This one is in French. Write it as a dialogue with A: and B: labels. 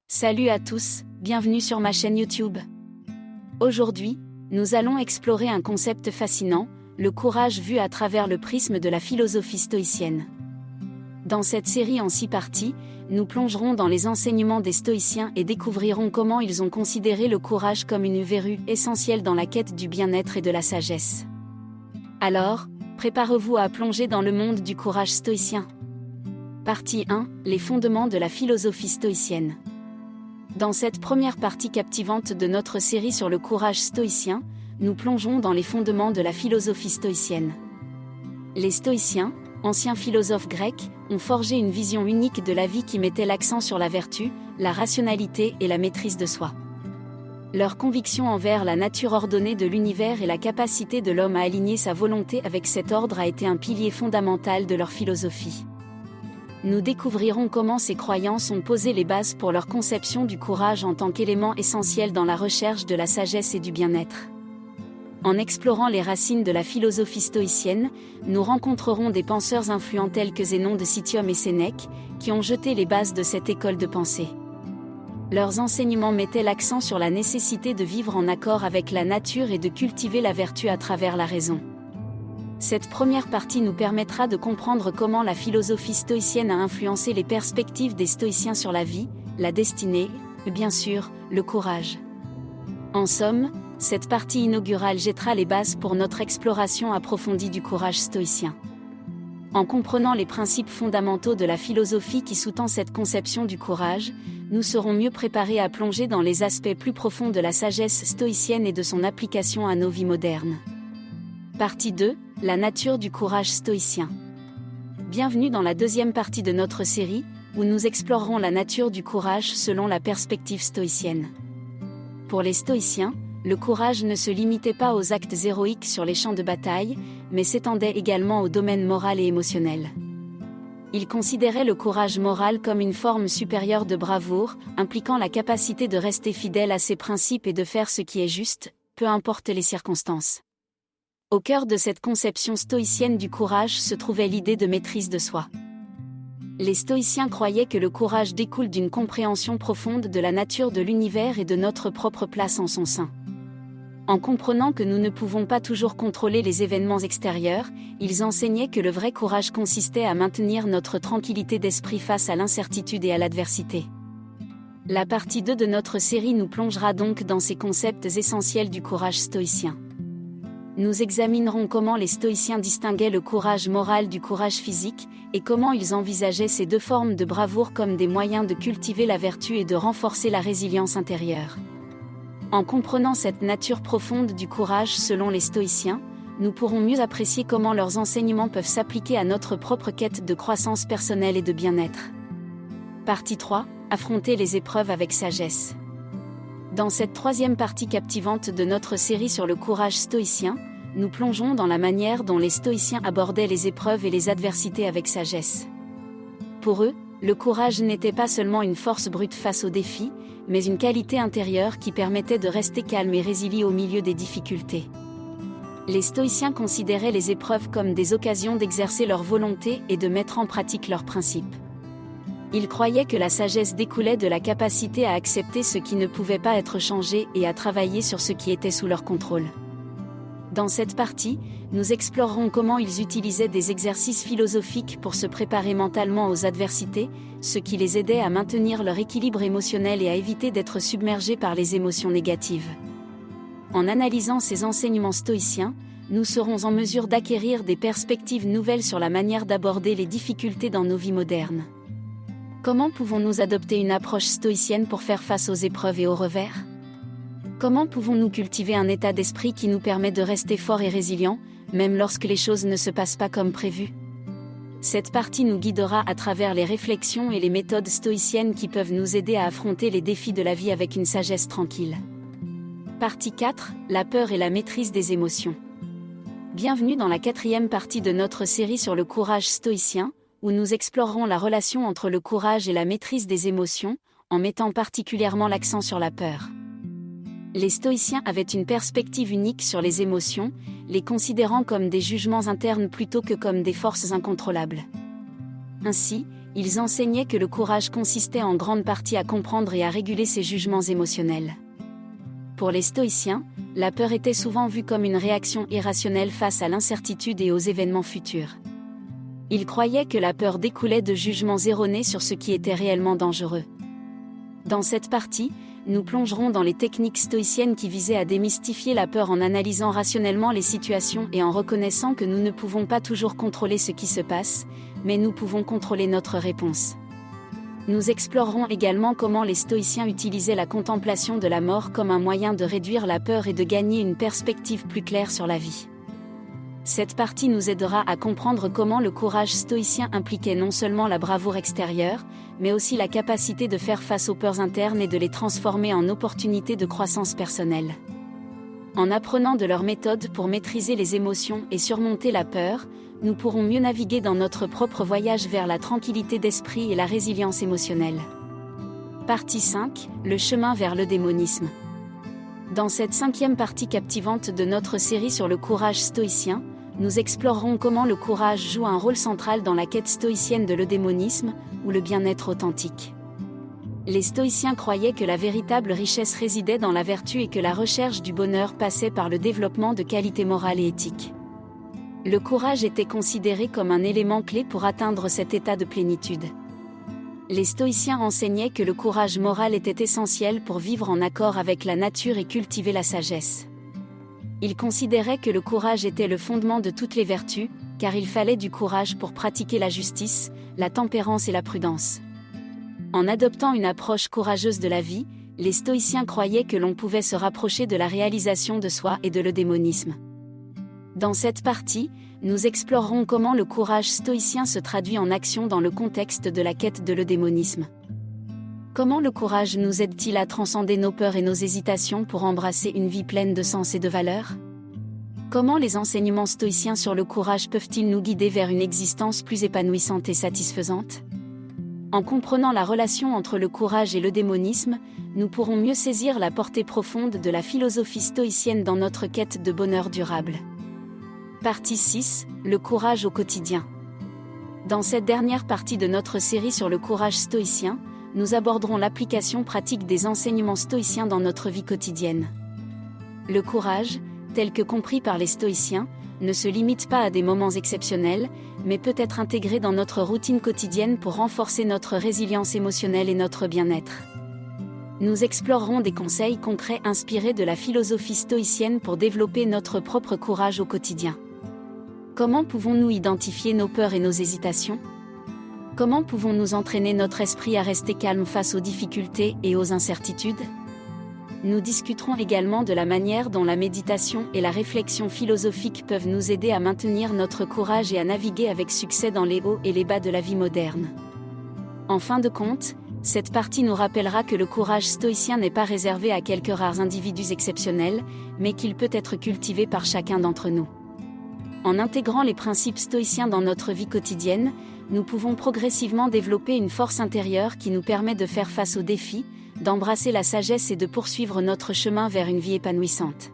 A: Salut à tous, bienvenue sur ma chaîne YouTube. Aujourd'hui, nous allons explorer un concept fascinant, le courage vu à travers le prisme de la philosophie stoïcienne. Dans cette série en 6 parties, nous plongerons dans les enseignements des stoïciens et découvrirons comment ils ont considéré le courage comme une verrue essentielle dans la quête du bien-être et de la sagesse. Alors, préparez-vous à plonger dans le monde du courage stoïcien. Partie 1, les fondements de la philosophie stoïcienne. Dans cette première partie captivante de notre série sur le courage stoïcien, nous plongeons dans les fondements de la philosophie stoïcienne. Les stoïciens, anciens philosophes grecs, ont forgé une vision unique de la vie qui mettait l'accent sur la vertu, la rationalité et la maîtrise de soi. Leur conviction envers la nature ordonnée de l'univers et la capacité de l'homme à aligner sa volonté avec cet ordre a été un pilier fondamental de leur philosophie. Nous découvrirons comment ces croyances ont posé les bases pour leur conception du courage en tant qu'élément essentiel dans la recherche de la sagesse et du bien-être. En explorant les racines de la philosophie stoïcienne, nous rencontrerons des penseurs influents tels que Zénon de Citium et Sénèque, qui ont jeté les bases de cette école de pensée. Leurs enseignements mettaient l'accent sur la nécessité de vivre en accord avec la nature et de cultiver la vertu à travers la raison. Cette première partie nous permettra de comprendre comment la philosophie stoïcienne a influencé les perspectives des stoïciens sur la vie, la destinée, et bien sûr, le courage. En somme, cette partie inaugurale jettera les bases pour notre exploration approfondie du courage stoïcien. En comprenant les principes fondamentaux de la philosophie qui sous-tend cette conception du courage, nous serons mieux préparés à plonger dans les aspects plus profonds de la sagesse stoïcienne et de son application à nos vies modernes. Partie 2, la nature du courage stoïcien. Bienvenue dans la deuxième partie de notre série, où nous explorerons la nature du courage selon la perspective stoïcienne. Pour les stoïciens, le courage ne se limitait pas aux actes héroïques sur les champs de bataille, mais s'étendait également au domaine moral et émotionnel. Ils considéraient le courage moral comme une forme supérieure de bravoure, impliquant la capacité de rester fidèle à ses principes et de faire ce qui est juste, peu importe les circonstances. Au cœur de cette conception stoïcienne du courage se trouvait l'idée de maîtrise de soi. Les stoïciens croyaient que le courage découle d'une compréhension profonde de la nature de l'univers et de notre propre place en son sein. En comprenant que nous ne pouvons pas toujours contrôler les événements extérieurs, ils enseignaient que le vrai courage consistait à maintenir notre tranquillité d'esprit face à l'incertitude et à l'adversité. La partie 2 de notre série nous plongera donc dans ces concepts essentiels du courage stoïcien. Nous examinerons comment les stoïciens distinguaient le courage moral du courage physique, et comment ils envisageaient ces deux formes de bravoure comme des moyens de cultiver la vertu et de renforcer la résilience intérieure. En comprenant cette nature profonde du courage selon les stoïciens, nous pourrons mieux apprécier comment leurs enseignements peuvent s'appliquer à notre propre quête de croissance personnelle et de bien-être. Partie 3, affronter les épreuves avec sagesse. Dans cette troisième partie captivante de notre série sur le courage stoïcien, nous plongeons dans la manière dont les stoïciens abordaient les épreuves et les adversités avec sagesse. Pour eux, le courage n'était pas seulement une force brute face aux défis, mais une qualité intérieure qui permettait de rester calme et résilient au milieu des difficultés. Les stoïciens considéraient les épreuves comme des occasions d'exercer leur volonté et de mettre en pratique leurs principes. Ils croyaient que la sagesse découlait de la capacité à accepter ce qui ne pouvait pas être changé et à travailler sur ce qui était sous leur contrôle. Dans cette partie, nous explorerons comment ils utilisaient des exercices philosophiques pour se préparer mentalement aux adversités, ce qui les aidait à maintenir leur équilibre émotionnel et à éviter d'être submergés par les émotions négatives. En analysant ces enseignements stoïciens, nous serons en mesure d'acquérir des perspectives nouvelles sur la manière d'aborder les difficultés dans nos vies modernes. Comment pouvons-nous adopter une approche stoïcienne pour faire face aux épreuves et aux revers ? Comment pouvons-nous cultiver un état d'esprit qui nous permet de rester forts et résilients, même lorsque les choses ne se passent pas comme prévu ? Cette partie nous guidera à travers les réflexions et les méthodes stoïciennes qui peuvent nous aider à affronter les défis de la vie avec une sagesse tranquille. Partie 4, la peur et la maîtrise des émotions. Bienvenue dans la quatrième partie de notre série sur le courage stoïcien, où nous explorerons la relation entre le courage et la maîtrise des émotions, en mettant particulièrement l'accent sur la peur. Les stoïciens avaient une perspective unique sur les émotions, les considérant comme des jugements internes plutôt que comme des forces incontrôlables. Ainsi, ils enseignaient que le courage consistait en grande partie à comprendre et à réguler ses jugements émotionnels. Pour les stoïciens, la peur était souvent vue comme une réaction irrationnelle face à l'incertitude et aux événements futurs. Ils croyaient que la peur découlait de jugements erronés sur ce qui était réellement dangereux. Dans cette partie, nous plongerons dans les techniques stoïciennes qui visaient à démystifier la peur en analysant rationnellement les situations et en reconnaissant que nous ne pouvons pas toujours contrôler ce qui se passe, mais nous pouvons contrôler notre réponse. Nous explorerons également comment les stoïciens utilisaient la contemplation de la mort comme un moyen de réduire la peur et de gagner une perspective plus claire sur la vie. Cette partie nous aidera à comprendre comment le courage stoïcien impliquait non seulement la bravoure extérieure, mais aussi la capacité de faire face aux peurs internes et de les transformer en opportunités de croissance personnelle. En apprenant de leurs méthodes pour maîtriser les émotions et surmonter la peur, nous pourrons mieux naviguer dans notre propre voyage vers la tranquillité d'esprit et la résilience émotionnelle. Partie 5, le chemin vers le démonisme. Dans cette 5e partie captivante de notre série sur le courage stoïcien, nous explorerons comment le courage joue un rôle central dans la quête stoïcienne de l'eudémonisme, ou le bien-être authentique. Les stoïciens croyaient que la véritable richesse résidait dans la vertu et que la recherche du bonheur passait par le développement de qualités morales et éthiques. Le courage était considéré comme un élément clé pour atteindre cet état de plénitude. Les stoïciens enseignaient que le courage moral était essentiel pour vivre en accord avec la nature et cultiver la sagesse. Ils considéraient que le courage était le fondement de toutes les vertus, car il fallait du courage pour pratiquer la justice, la tempérance et la prudence. En adoptant une approche courageuse de la vie, les stoïciens croyaient que l'on pouvait se rapprocher de la réalisation de soi et de l'eudémonisme. Dans cette partie, nous explorerons comment le courage stoïcien se traduit en action dans le contexte de la quête de l'eudémonisme. Comment le courage nous aide-t-il à transcender nos peurs et nos hésitations pour embrasser une vie pleine de sens et de valeurs ? Comment les enseignements stoïciens sur le courage peuvent-ils nous guider vers une existence plus épanouissante et satisfaisante ? En comprenant la relation entre le courage et l'eudémonisme, nous pourrons mieux saisir la portée profonde de la philosophie stoïcienne dans notre quête de bonheur durable. Partie 6, le courage au quotidien. Dans cette dernière partie de notre série sur le courage stoïcien, nous aborderons l'application pratique des enseignements stoïciens dans notre vie quotidienne. Le courage, tel que compris par les stoïciens, ne se limite pas à des moments exceptionnels, mais peut être intégré dans notre routine quotidienne pour renforcer notre résilience émotionnelle et notre bien-être. Nous explorerons des conseils concrets inspirés de la philosophie stoïcienne pour développer notre propre courage au quotidien. Comment pouvons-nous identifier nos peurs et nos hésitations ? Comment pouvons-nous entraîner notre esprit à rester calme face aux difficultés et aux incertitudes ? Nous discuterons également de la manière dont la méditation et la réflexion philosophique peuvent nous aider à maintenir notre courage et à naviguer avec succès dans les hauts et les bas de la vie moderne. En fin de compte, cette partie nous rappellera que le courage stoïcien n'est pas réservé à quelques rares individus exceptionnels, mais qu'il peut être cultivé par chacun d'entre nous. En intégrant les principes stoïciens dans notre vie quotidienne, nous pouvons progressivement développer une force intérieure qui nous permet de faire face aux défis, d'embrasser la sagesse et de poursuivre notre chemin vers une vie épanouissante.